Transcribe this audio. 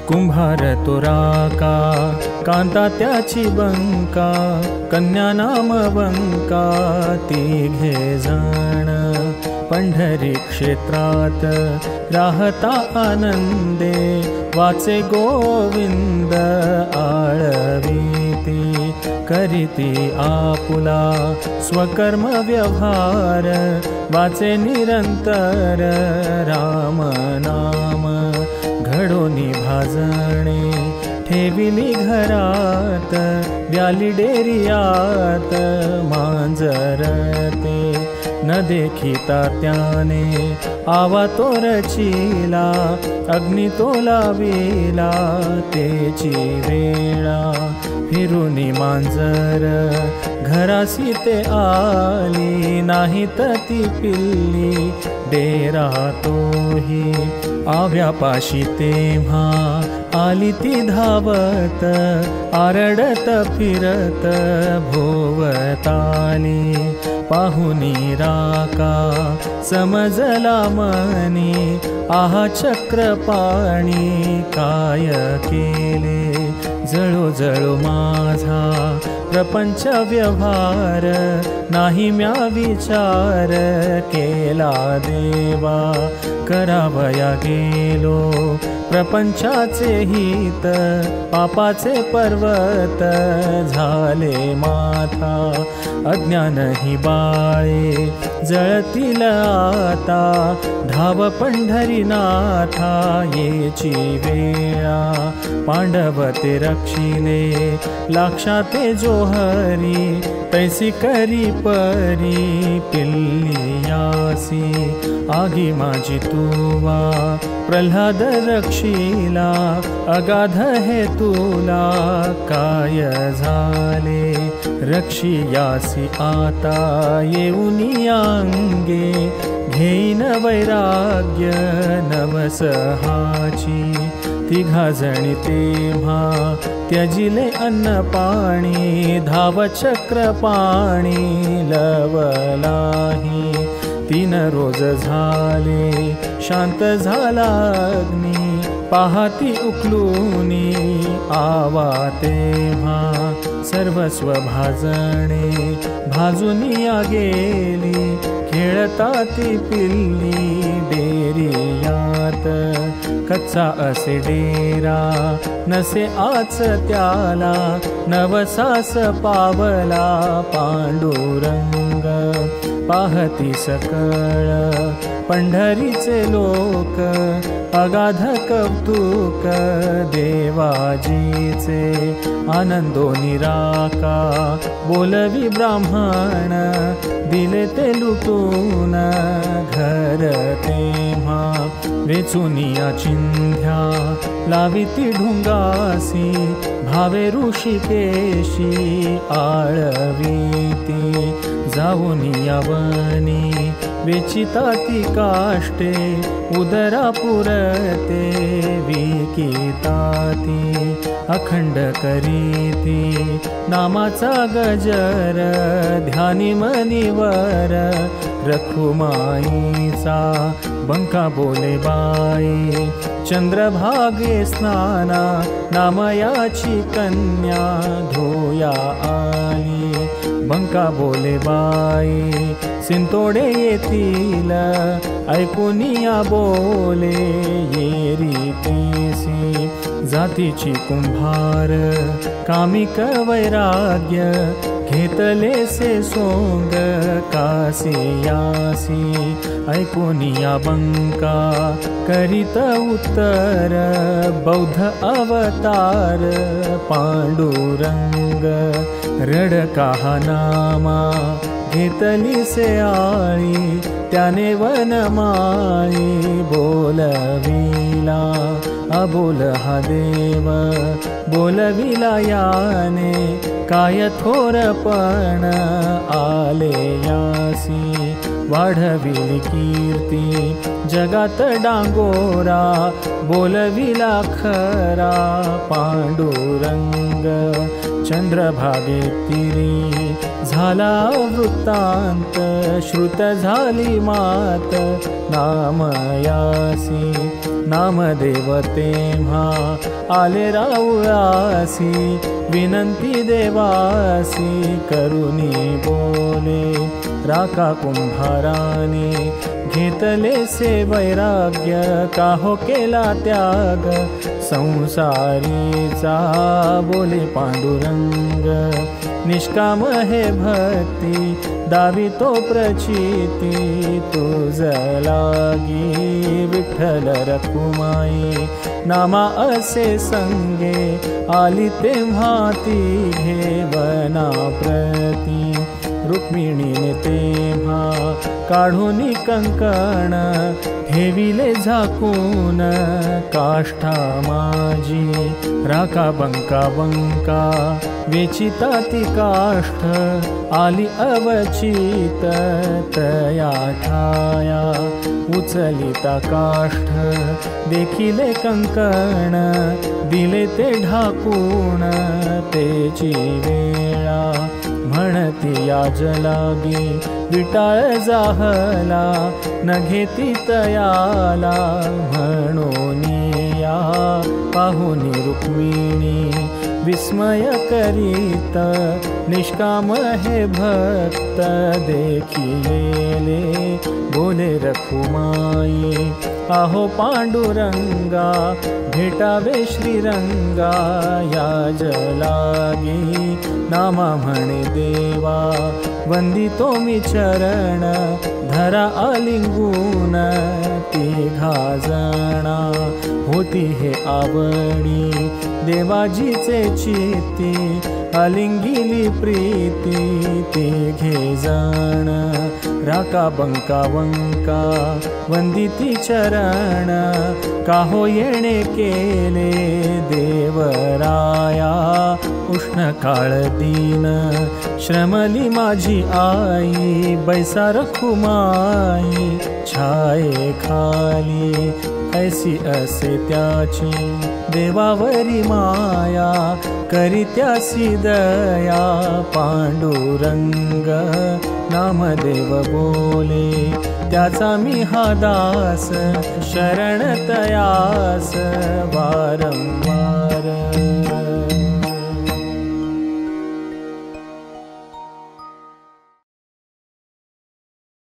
कुंभार तो राका कांता त्याची बंका, कन्या नाम बंका तिघे जण पंढरी क्षेत्रात राहता आनंदे, वाचे गोविंद आळवीती करीती आपुला स्वकर्म व्यवहार, वाचे निरंतर राम नाम घडोनी भाजणे ठेविली घरात, व्याली डेरियात मांजरते न देखिता त्याने आवा तो रचिला, अग्नि तो लाविला तेची वेळा, फिरुनी मांजर घरासी ते आली, नाही तर ती पिल्ली डेरा तोही आव्यापाशी तेव्हा आली ती धावत, आरडत फिरत भोवताली, पाहुनी राका समजला मनी, आहा चक्रपाणी काय केले, जळो माझा प्रपंच व्यवहार, नाही म्या विचार केला देवा, करावया गेलो प्रपंचाचे हित, पापाचे पर्वत झाले माथा, अज्ञान ही बाळे जळतील आता, धाव पंढरीनाथा येची वेळा, पांडव ते रक्षिले लाक्षाते जोहरी, तैसी करी परी पिल्ली यासी, आगी माझी तुवा प्रल्हाद रक्षिला, अगाध हे तुला काय झाले, रक्षियासी आता येऊनी अंगे, घेईन वैराग्य नवसहाची, तिघा जणी तेव्हा त्यजिले अन्न पाणी, धाव चक्र पाणी लवलाही, 3 रोज झाले शांत झाला अग्नी, पाहती उकलूनी आवा तेव्हा, सर्वस्व भाजणे भाजुनिया गेली, खेळता ती पिल्ली डेरियात, कच्चा असे डेरा नसे आच त्याला, नवसास पावला पांडुरंग, पाहती सकळ पंढरीचे लोक, अगाध कौतुक देवाजीचे, आनंदो निराका बोलवी ब्राह्मण, दिले ते लुटून घर तेव्हा, वेचुनिया चिंध्या लाविती ढुंगासी, भावे ऋषिकेशी आळवीती, जाऊनिया वनी वेचिता ती काष्टे, उदरा पुरते विकिताती, अखंड करीती नामाचा गजर, ध्यानी मनीवर रखुमाईचा, बंका बोले बाई चंद्रभागे स्नाना, नामयाची कन्या धोया आली, बंका बोले बाई सिंतोडे येतील, ऐकुनिया बोले ये रीतीसी, जातीची कुंभार कामिक वैराग्य, घेतले से सोंग कासियासी, ऐकुनिया बंका करीत उत्तर, बौद्ध अवतार पांडुरंग, रडका हा नामा घेतली से आळी, त्याने वनमाळी बोलविला, अबोल हा देव बोलविला याने, काय थोरपण आले यासी, वाढविली कीर्ती जगात डांगोरा, बोलविला खरा पांडुरंग, चंद्रभागे तिरी झाला वृत्तांत, श्रुत झाली मात नामयासी, नामदेव तेव्हा आले राऊळासी, विनंती देवासी करुनी बोले. राका कुंभाराने घेतले से वैराग्य, काहो केला त्याग संसारीचा बोले पांडुरंग. निष्काम हे भक्ती दावी तो प्रचिती, तुझ लागी विठ्ठल रखुमाई. नामा असे संगे आली तेव्हा ती घेवना प्रती. रुक्मिणीने तेव्हा काढूनी कंकण, ठेविले झाकून काष्ठा माझी. राका बंका बंका वेचिता ती काष्ठ, आली अवचित तया ठाया. उचलिता काष्ठ देखिले कंकण, दिले ते ढाकून तेची वेळा. म्हणती या जलागी विटाळ जाहला, न घेती तयाला म्हणून या. पाहुनी रुक्मिणी विस्मय करीत, निष्काम हे भक्त देखिले बोले रखुमाई. आहो पांडुरंगा भेटावे श्रीरंगा, या जलागी नामा म्हणे देवा. वंदितो मी चरण धरा आलिंगून, तिघा जना होती हे आवडी. देवाजीचे चित्ती आलिंगिली प्रीती, तिघे जण राका बंका बंका वंदिती चरण. काहो येणे केले देवराया, उष्ण काळ दीन श्रमली माझी आई. बैसा रखुमाई छाये खाली, ऐसी असे त्याची देवावरी माया. करीत्यासी दया पांडुरंग, नामदेव बोले त्याचा मी हा दास. शरण तयास वारंवार